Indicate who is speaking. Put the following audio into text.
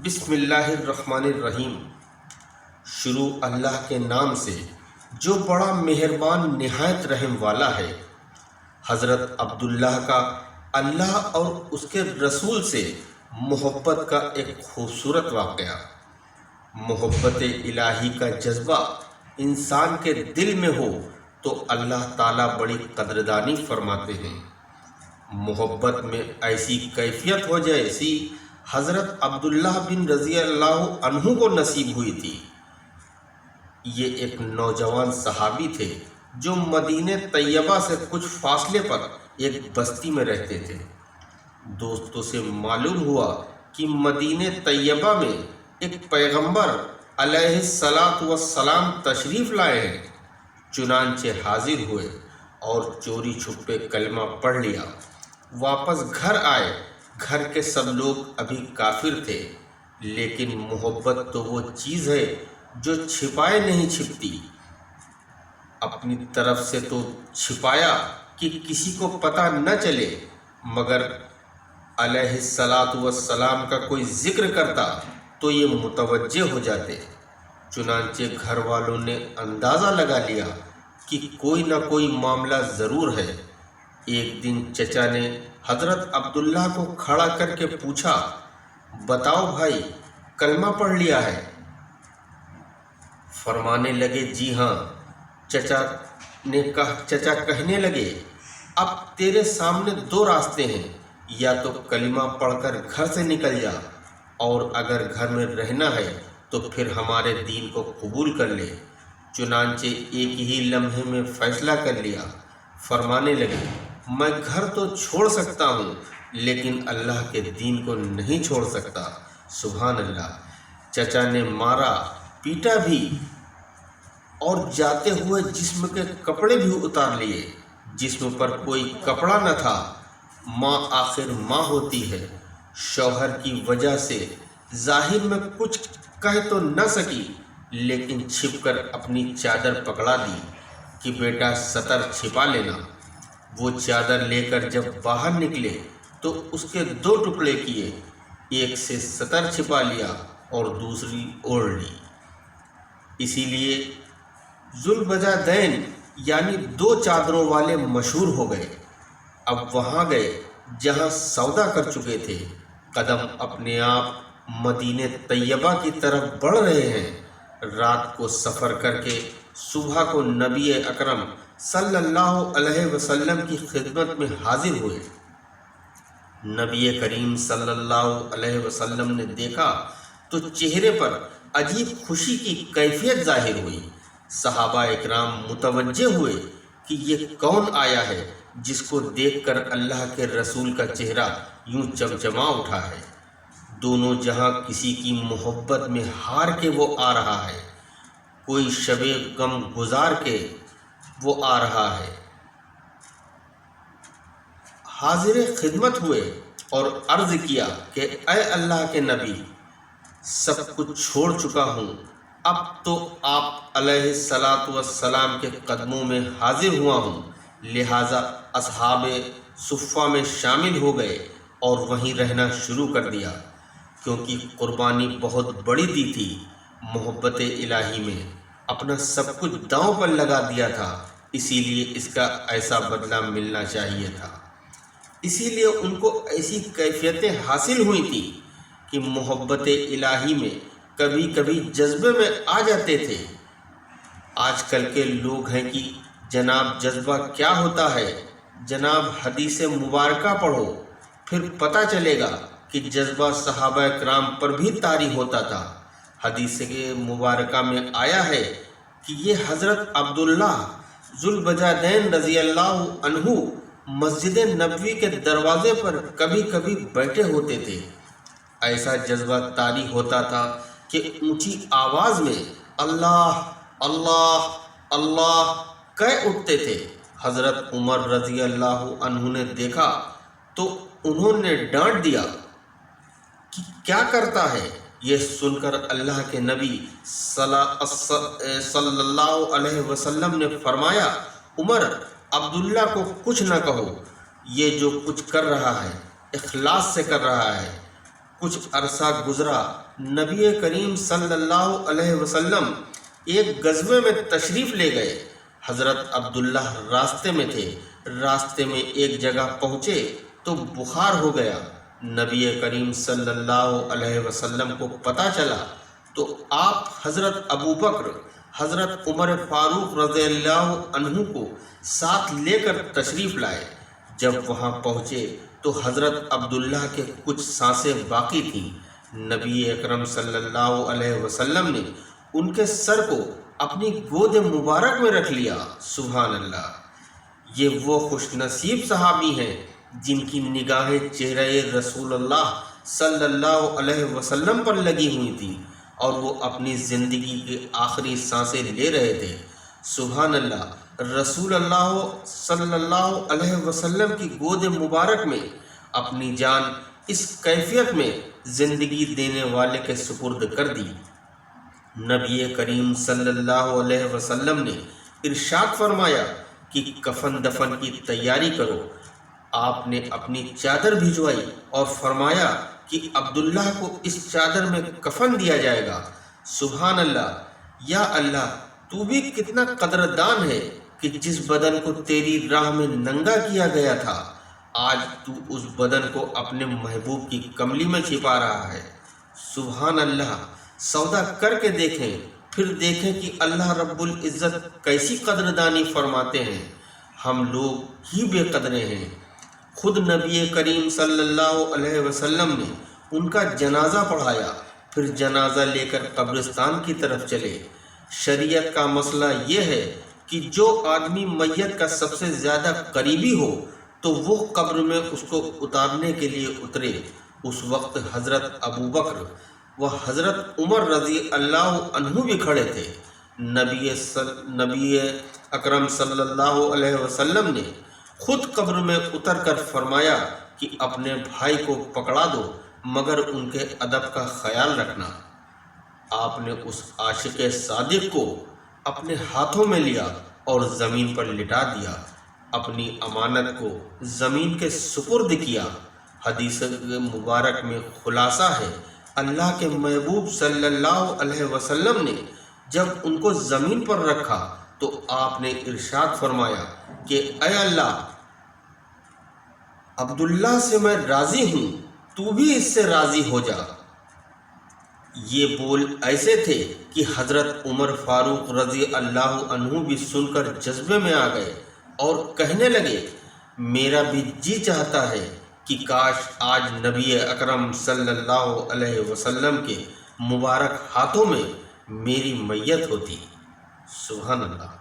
Speaker 1: بسم اللہ الرحمن الرحیم۔ شروع اللہ کے نام سے جو بڑا مہربان نہایت رحم والا ہے۔ حضرت عبداللہ کا اللہ اور اس کے رسول سے محبت کا ایک خوبصورت واقعہ۔ محبت الہی کا جذبہ انسان کے دل میں ہو تو اللہ تعالیٰ بڑی قدردانی فرماتے ہیں۔ محبت میں ایسی کیفیت ہو جیسی حضرت عبداللہ بن رضی اللہ عنہ کو نصیب ہوئی تھی۔ یہ ایک نوجوان صحابی تھے جو مدینہ طیبہ سے کچھ فاصلے پر ایک بستی میں رہتے تھے۔ دوستوں سے معلوم ہوا کہ مدینہ طیبہ میں ایک پیغمبر علیہ السلام تشریف لائے ہیں۔ چنانچہ حاضر ہوئے اور چوری چھپے کلمہ پڑھ لیا۔ واپس گھر آئے۔ گھر کے سب لوگ ابھی کافر تھے، لیکن محبت تو وہ چیز ہے جو چھپائے نہیں چھپتی۔ اپنی طرف سے تو چھپایا کہ کسی کو پتہ نہ چلے، مگر علیہ السلام کا کوئی ذکر کرتا تو یہ متوجہ ہو جاتے۔ چنانچہ گھر والوں نے اندازہ لگا لیا کہ کوئی نہ کوئی معاملہ ضرور ہے۔ ایک دن چچا نے حضرت عبداللہ کو کھڑا کر کے پوچھا، بتاؤ بھائی، کلمہ پڑھ لیا ہے؟ فرمانے لگے، جی ہاں۔ چچا کہنے لگے، اب تیرے سامنے دو راستے ہیں، یا تو کلمہ پڑھ کر گھر سے نکل جا، اور اگر گھر میں رہنا ہے تو پھر ہمارے دین کو قبول کر لے۔ چنانچہ ایک ہی لمحے میں فیصلہ کر لیا۔ فرمانے لگے، میں گھر تو چھوڑ سکتا ہوں، لیکن اللہ کے دین کو نہیں چھوڑ سکتا۔ سبحان اللہ۔ چچا نے مارا پیٹا بھی اور جاتے ہوئے جسم کے کپڑے بھی اتار لیے۔ جسم پر کوئی کپڑا نہ تھا۔ ماں آخر ماں ہوتی ہے۔ شوہر کی وجہ سے ظاہر میں کچھ کہہ تو نہ سکی، لیکن چھپ کر اپنی چادر پکڑا دی کہ بیٹا ستر چھپا لینا۔ وہ چادر لے کر جب باہر نکلے تو اس کے دو ٹکڑے کیے، ایک سے ستر چھپا لیا اور دوسری اوڑھ لی۔ اسی لیے ذوالبجادین یعنی دو چادروں والے مشہور ہو گئے۔ اب وہاں گئے جہاں سودا کر چکے تھے۔ قدم اپنے آپ مدینہ طیبہ کی طرف بڑھ رہے ہیں۔ رات کو سفر کر کے صبح کو نبی اکرم صلی اللہ علیہ وسلم کی خدمت میں حاضر ہوئے۔ نبی کریم صلی اللہ علیہ وسلم نے دیکھا تو چہرے پر عجیب خوشی کی کیفیت ظاہر ہوئی۔ صحابہ اکرام متوجہ ہوئے کہ یہ کون آیا ہے جس کو دیکھ کر اللہ کے رسول کا چہرہ یوں چمچما اٹھا ہے۔ دونوں جہاں کسی کی محبت میں ہار کے وہ آ رہا ہے، کوئی شب غم گزار کے وہ آ رہا ہے۔ حاضر خدمت ہوئے اور عرض کیا کہ اے اللہ کے نبی، سب کچھ چھوڑ چکا ہوں، اب تو آپ علیہ السلام کے قدموں میں حاضر ہوا ہوں۔ لہٰذا اصحاب صفہ میں شامل ہو گئے اور وہیں رہنا شروع کر دیا، کیونکہ قربانی بہت بڑی دی تھی۔ محبت الہی میں اپنا سب کچھ داؤں پر لگا دیا تھا، اسی لیے اس کا ایسا بدلہ ملنا چاہیے تھا۔ اسی لیے ان کو ایسی کیفیتیں حاصل ہوئی تھیں کہ محبت الہی میں کبھی کبھی جذبے میں آ جاتے تھے۔ آج کل کے لوگ ہیں کہ جناب جذبہ کیا ہوتا ہے؟ جناب حدیث مبارکہ پڑھو، پھر پتہ چلے گا کہ جذبہ صحابہ کرام پر بھی طاری ہوتا تھا۔ حدیث مبارکہ میں آیا ہے کہ یہ حضرت عبداللہ ذوالبجادین رضی اللہ عنہ مسجد نبوی کے دروازے پر کبھی کبھی بیٹھے ہوتے تھے۔ ایسا جذبہ طاری ہوتا تھا کہ اونچی آواز میں اللہ اللہ اللہ کہہ اٹھتے تھے۔ حضرت عمر رضی اللہ عنہ نے دیکھا تو انہوں نے ڈانٹ دیا کہ کیا کرتا ہے؟ یہ سن کر اللہ کے نبی صلی اللہ علیہ وسلم نے فرمایا، عمر، عبداللہ کو کچھ نہ کہو، یہ جو کچھ کر رہا ہے اخلاص سے کر رہا ہے، کچھ عرصہ گزرا، نبی کریم صلی اللہ علیہ وسلم ایک غزوے میں تشریف لے گئے۔ حضرت عبداللہ راستے میں تھے، راستے میں ایک جگہ پہنچے تو بخار ہو گیا۔ نبی کریم صلی اللہ علیہ وسلم کو پتہ چلا تو آپ حضرت ابو بکر، حضرت عمر فاروق رضی اللہ عنہ کو ساتھ لے کر تشریف لائے۔ جب وہاں پہنچے تو حضرت عبداللہ کے کچھ سانسیں باقی تھیں۔ نبی اکرم صلی اللہ علیہ وسلم نے ان کے سر کو اپنی گود مبارک میں رکھ لیا۔ سبحان اللہ! یہ وہ خوش نصیب صحابی ہیں جن کی نگاہیں چہرہ رسول اللہ صلی اللہ علیہ وسلم پر لگی ہوئی تھی اور وہ اپنی زندگی کے آخری سانسیں لے رہے تھے۔ سبحان اللہ! رسول اللہ صلی اللہ علیہ وسلم کی گود مبارک میں اپنی جان اس کیفیت میں زندگی دینے والے کے سپرد کر دی۔ نبی کریم صلی اللہ علیہ وسلم نے ارشاد فرمایا کہ کفن دفن کی تیاری کرو۔ آپ نے اپنی چادر بھجوائی اور فرمایا کہ عبداللہ کو اس چادر میں کفن دیا جائے گا۔ سبحان اللہ! یا اللہ، تو بھی کتنا قدردان ہے کہ جس بدن کو تیری راہ میں ننگا کیا گیا تھا، آج تو اس بدن کو اپنے محبوب کی کملی میں چھپا رہا ہے۔ سبحان اللہ! سودا کر کے دیکھیں، پھر دیکھیں کہ اللہ رب العزت کیسی قدردانی فرماتے ہیں۔ ہم لوگ ہی بے قدرے ہیں۔ خود نبی کریم صلی اللہ علیہ وسلم نے ان کا جنازہ پڑھایا، پھر جنازہ لے کر قبرستان کی طرف چلے۔ شریعت کا مسئلہ یہ ہے کہ جو آدمی میت کا سب سے زیادہ قریبی ہو تو وہ قبر میں اس کو اتارنے کے لیے اترے۔ اس وقت حضرت ابو بکر و حضرت عمر رضی اللہ عنہ بھی کھڑے تھے۔ نبی اکرم صلی اللہ علیہ وسلم نے خود قبر میں اتر کر فرمایا کہ اپنے بھائی کو پکڑا دو مگر ان کے ادب کا خیال رکھنا۔ آپ نے اس عاشق صادق کو اپنے ہاتھوں میں لیا اور زمین پر لٹا دیا، اپنی امانت کو زمین کے سپرد کیا۔ حدیث مبارک میں خلاصہ ہے، اللہ کے محبوب صلی اللہ علیہ وسلم نے جب ان کو زمین پر رکھا تو آپ نے ارشاد فرمایا کہ اے اللہ، عبداللہ سے میں راضی ہوں، تو بھی اس سے راضی ہو جا۔ یہ بول ایسے تھے کہ حضرت عمر فاروق رضی اللہ عنہ بھی سن کر جذبے میں آ گئے اور کہنے لگے، میرا بھی جی چاہتا ہے کہ کاش آج نبی اکرم صلی اللہ علیہ وسلم کے مبارک ہاتھوں میں میری میت ہوتی۔ سبحان اللہ!